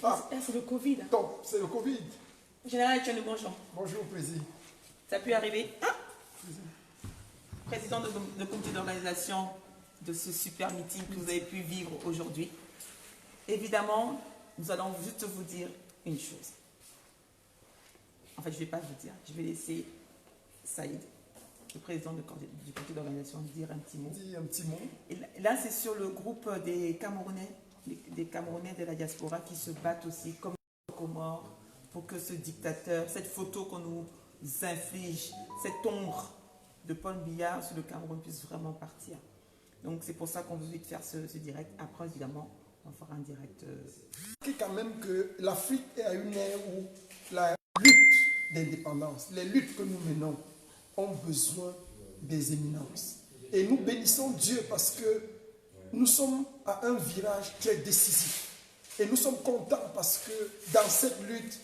Ah, c'est le Covid. Top, c'est le Covid. Général Etienne, bonjour. Bonjour, Président. Ça a pu arriver. Président de comité d'organisation de ce super meeting que vous avez pu vivre aujourd'hui. Évidemment, nous allons juste vous dire une chose. En fait, je ne vais pas vous dire. Je vais laisser Saïd, le président du comité d'organisation, dire un petit mot. Dis un petit mot. Et là, c'est sur le groupe des Camerounais de la diaspora qui se battent aussi comme les Comores pour que ce dictateur, cette photo qu'on nous inflige, cette ombre de Paul Biya sur le Cameroun puisse vraiment partir. Donc c'est pour ça qu'on veut vite faire ce direct. Après, évidemment, on fera un direct. Quand même que l'Afrique est à une ère où la lutte d'indépendance, les luttes que nous menons ont besoin des éminences. Et nous bénissons Dieu parce que nous sommes à un virage très décisif. Et nous sommes contents parce que dans cette lutte,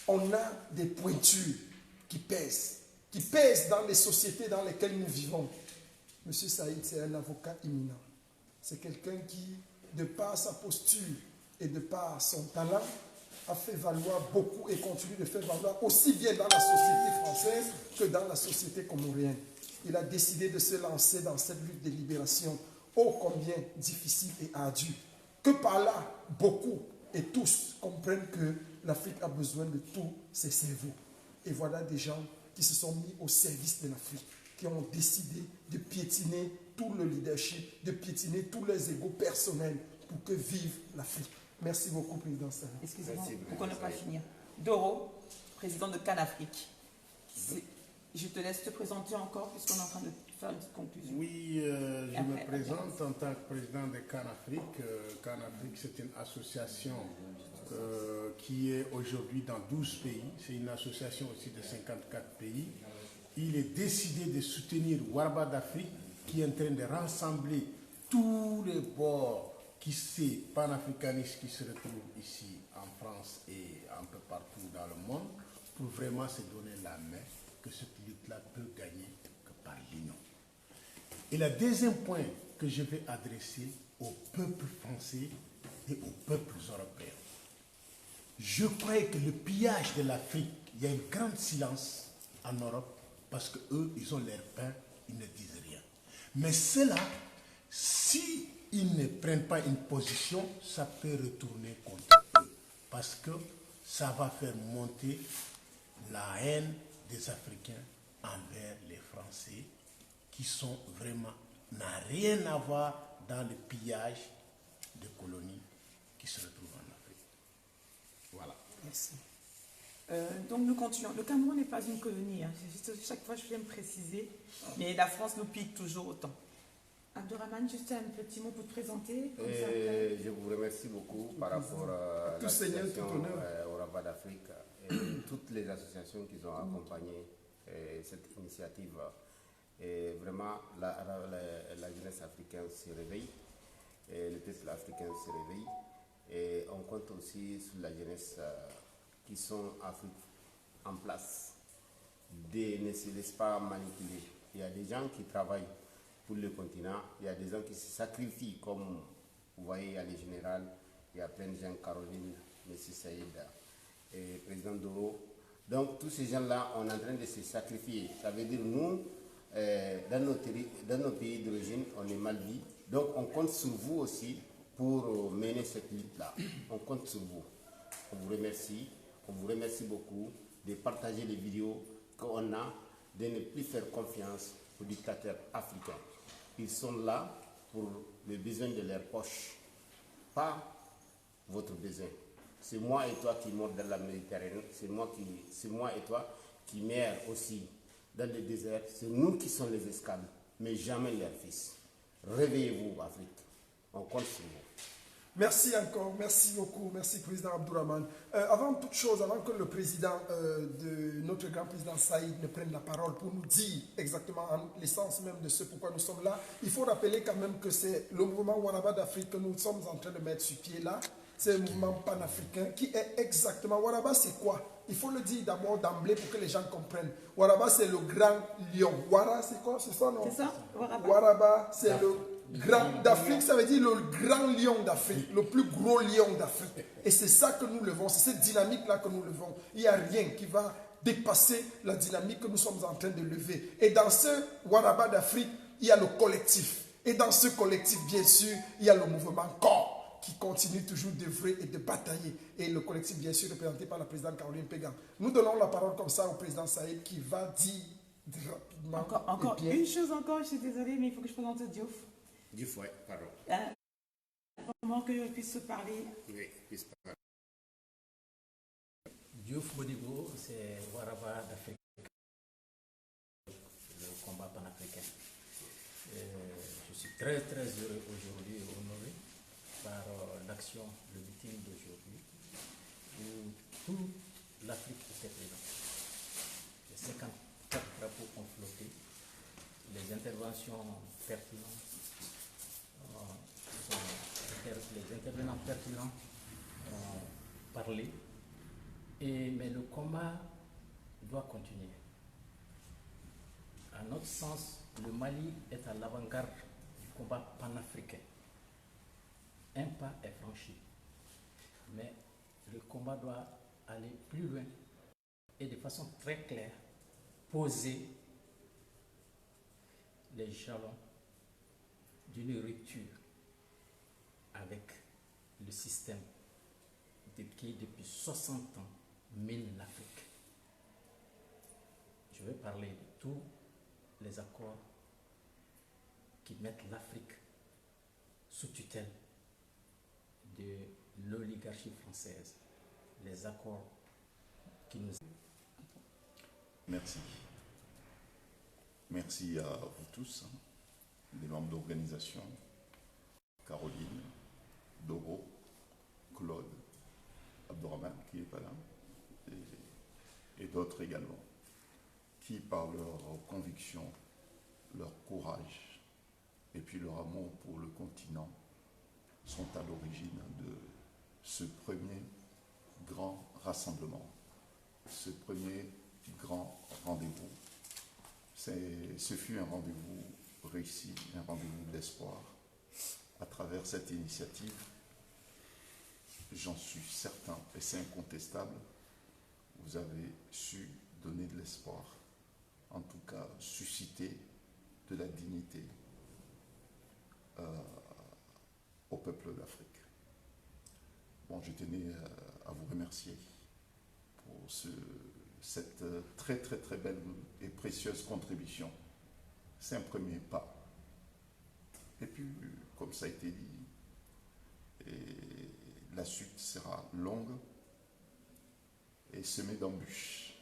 on a des pointures qui pèsent dans les sociétés dans lesquelles nous vivons. Monsieur Saïd, c'est un avocat éminent. C'est quelqu'un qui, de par sa posture et de par son talent, a fait valoir beaucoup et continue de faire valoir aussi bien dans la société française que dans la société comorienne. Il a décidé de se lancer dans cette lutte de libération ô combien difficile et ardue, que par là, beaucoup et tous comprennent que l'Afrique a besoin de tous ses cerveaux. Et voilà des gens qui se sont mis au service de l'Afrique, qui ont décidé de piétiner tout le leadership, de piétiner tous les égos personnels pour que vive l'Afrique. Merci beaucoup, Président Saïd. Excusez-moi, pour qu'on ne pas finir. Doro, président de CanAfrique. Je te laisse te présenter encore, puisqu'on est en train de faire une petite conclusion. Oui, je me présente en tant que président de CanAfrique. CanAfrique, c'est une association qui est aujourd'hui dans 12 pays. C'est une association aussi de 54 pays. Il est décidé de soutenir Warba d'Afrique, qui est en train de rassembler tous les bords qui sont panafricanistes qui se retrouvent ici en France et un peu partout dans le monde, pour vraiment se donner la main que cette lutte-là peut gagner que par l'union. Et le deuxième point que je vais adresser au peuple français et aux peuples européens. Je crois que le pillage de l'Afrique, il y a un grand silence en Europe parce qu'eux, ils ont leur pain, ils ne disent rien. Mais cela, si ils ne prennent pas une position, ça peut retourner contre eux. Parce que ça va faire monter la haine des Africains envers les Français qui sont vraiment, n'a rien à voir dans le pillage de colonies qui se retrouvent en Afrique. Voilà. Merci. Donc nous continuons. Le Cameroun n'est pas une colonie. Hein. Chaque fois, je viens me préciser. Mais la France nous pique toujours autant. Abdourahmane, juste un petit mot pour te présenter. Je vous remercie beaucoup par rapport à l'association au Rabat d'Afrique et toutes les associations qui ont accompagné cette initiative. Et vraiment, la jeunesse africaine se réveille, et le peuple africain se réveille. Et on compte aussi sur la jeunesse qui sont en place. Ne se laisse pas manipuler. Il y a des gens qui travaillent pour le continent, il y a des gens qui se sacrifient, comme vous voyez, il y a les généraux, il y a plein de gens, Caroline, M. Saïd, et président Doro. Donc tous ces gens-là, on est en train de se sacrifier. Ça veut dire nous, dans nos pays d'origine, on est mal vu. Donc on compte sur vous aussi pour mener cette lutte-là. On compte sur vous. On vous remercie beaucoup de partager les vidéos qu'on a, de ne plus faire confiance aux dictateurs africains. Ils sont là pour les besoins de leur poche, pas votre besoin. C'est moi et toi qui meurent dans la Méditerranée, c'est moi et toi qui meurent aussi dans le désert. C'est nous qui sommes les esclaves, mais jamais leurs fils. Réveillez-vous, Afrique. On compte sur vous. Merci encore, merci beaucoup, merci Président Abdourahmane. Avant toute chose, avant que le président de notre grand président Saïd ne prenne la parole pour nous dire exactement l'essence même de ce pourquoi nous sommes là, il faut rappeler quand même que c'est le mouvement Waraba d'Afrique que nous sommes en train de mettre sur pied là. C'est un mouvement panafricain qui est exactement... Waraba c'est quoi? Il faut le dire d'abord d'emblée pour que les gens comprennent. Waraba c'est le grand lion. Wara c'est quoi? C'est ça non? C'est ça, Waraba. Waraba c'est le Grand d'Afrique, ça veut dire le grand lion d'Afrique, le plus gros lion d'Afrique. Et c'est ça que nous levons, c'est cette dynamique-là que nous levons. Il n'y a rien qui va dépasser la dynamique que nous sommes en train de lever. Et dans ce Waraba d'Afrique, il y a le collectif. Et dans ce collectif, bien sûr, il y a le mouvement corps qui continue toujours d'œuvrer et de batailler. Et le collectif, bien sûr, représenté par la présidente Caroline Pégan. Nous donnons la parole comme ça au président Saïd qui va dire rapidement. Encore une chose encore, je suis désolée, mais il faut que je présente Diouf. Diouf, oui, pardon. Comment que je puisse se parler? Oui, puisse parler. Diouf Modibo, c'est Waraba d'Afrique, le combat panafricain. Je suis très très heureux aujourd'hui et honoré par l'action, le meeting d'aujourd'hui, où toute l'Afrique était présente. Les 54 drapeaux ont flotté, les interventions pertinentes, les intervenants pertinents ont parlé, mais le combat doit continuer. À notre sens, le Mali est à l'avant-garde du combat panafricain. Un pas est franchi, mais le combat doit aller plus loin et de façon très claire, poser les jalons d'une rupture avec le système qui, depuis 60 ans, mine l'Afrique. Je vais parler de tous les accords qui mettent l'Afrique sous tutelle de l'oligarchie française, les accords qui nous... Merci. Merci à vous tous, les membres d'organisation, Caroline, Doro, Claude, Abdourahmane qui n'est pas là, et d'autres également, qui par leur conviction, leur courage et puis leur amour pour le continent sont à l'origine de ce premier grand rassemblement, ce premier grand rendez-vous. Ce fut un rendez-vous réussi, un rendez-vous d'espoir. À travers cette initiative, j'en suis certain, et c'est incontestable, vous avez su donner de l'espoir, en tout cas susciter de la dignité au peuple d'Afrique. Bon, je tenais à vous remercier pour cette très très très belle et précieuse contribution. C'est un premier pas. Et puis, comme ça a été dit, la suite sera longue et semée d'embûches.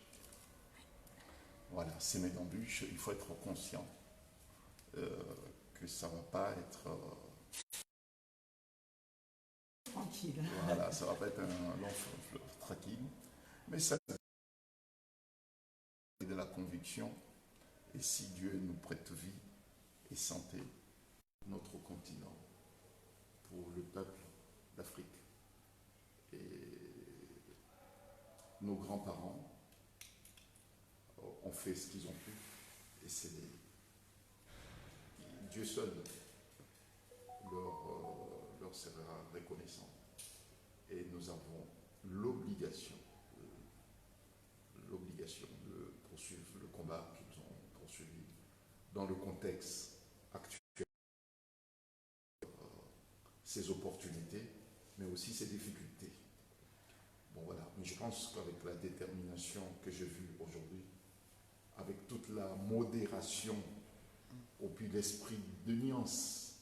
Voilà, semée d'embûches, il faut être conscient que ça ne va pas être... tranquille. Voilà, ça ne va pas être un long fleuve tranquille, mais ça de la conviction, et si Dieu nous prête vie et santé, notre continent, pour le peuple d'Afrique. Et nos grands-parents ont fait ce qu'ils ont pu, et c'est Dieu seul leur sera reconnaissant. Et nous avons l'obligation de poursuivre le combat qu'ils ont poursuivi dans le contexte actuel, ses opportunités, mais aussi ses difficultés. Bon voilà, mais je pense qu'avec la détermination que j'ai vue aujourd'hui, avec toute la modération, au puis l'esprit de nuance,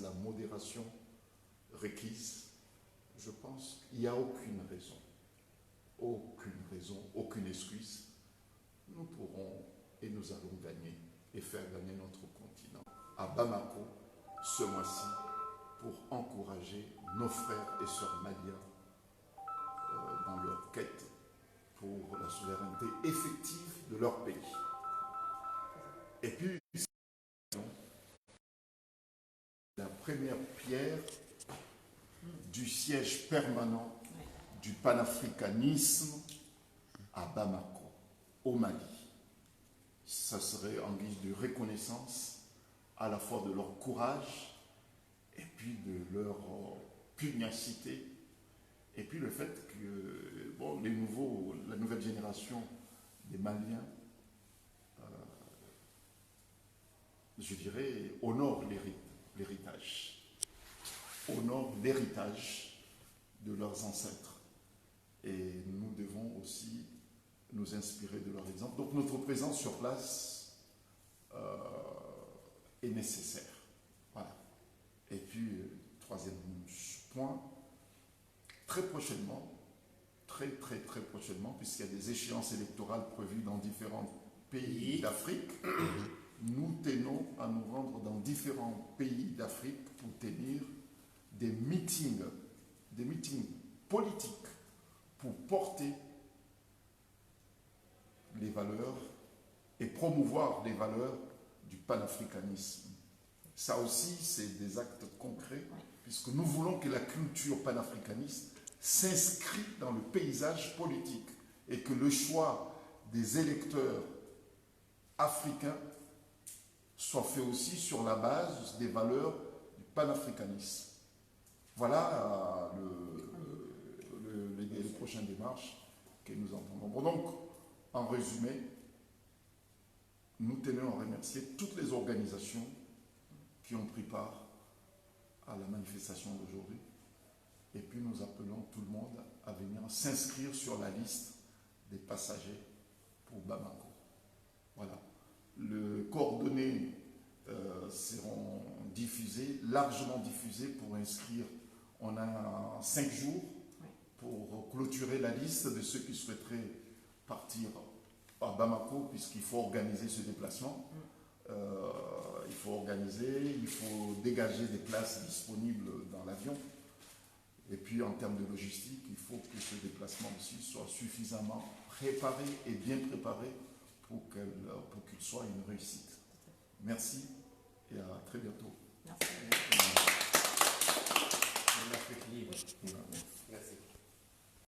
la modération requise, je pense qu'il n'y a aucune raison, aucune excuse. Nous pourrons et nous allons gagner et faire gagner notre continent. À Bamako, ce mois-ci, pour encourager nos frères et sœurs maliens dans leur quête pour la souveraineté effective de leur pays. Et puis, la première pierre du siège permanent du panafricanisme à Bamako, au Mali. Ça serait en guise de reconnaissance à la fois de leur courage et puis de leur pugnacité, et puis le fait que bon, la nouvelle génération des Maliens, je dirais, honore l'héritage, honore l'héritage de leurs ancêtres. Et nous devons aussi nous inspirer de leur exemple. Donc notre présence sur place est nécessaire. Voilà. Et puis, troisième point, très prochainement, très prochainement, puisqu'il y a des échéances électorales prévues dans différents pays d'Afrique, nous tenons à nous rendre dans différents pays d'Afrique pour tenir des meetings politiques pour porter les valeurs et promouvoir les valeurs du panafricanisme. Ça aussi, c'est des actes concrets, puisque nous voulons que la culture panafricaniste s'inscrit dans le paysage politique et que le choix des électeurs africains soit fait aussi sur la base des valeurs du panafricanisme. Voilà les prochaines démarches que nous entendons. Bon, donc, en résumé, nous tenons à remercier toutes les organisations qui ont pris part à la manifestation d'aujourd'hui. Et puis nous appelons tout le monde à venir s'inscrire sur la liste des passagers pour Bamako. Voilà. Les coordonnées seront diffusées, largement diffusées pour inscrire. On a 5 jours pour clôturer la liste de ceux qui souhaiteraient partir à Bamako, puisqu'il faut organiser ce déplacement. Il faut dégager des places disponibles dans l'avion. Et puis en termes de logistique, il faut que ce déplacement aussi soit suffisamment préparé et bien préparé pour qu'il soit une réussite. Merci et à très bientôt.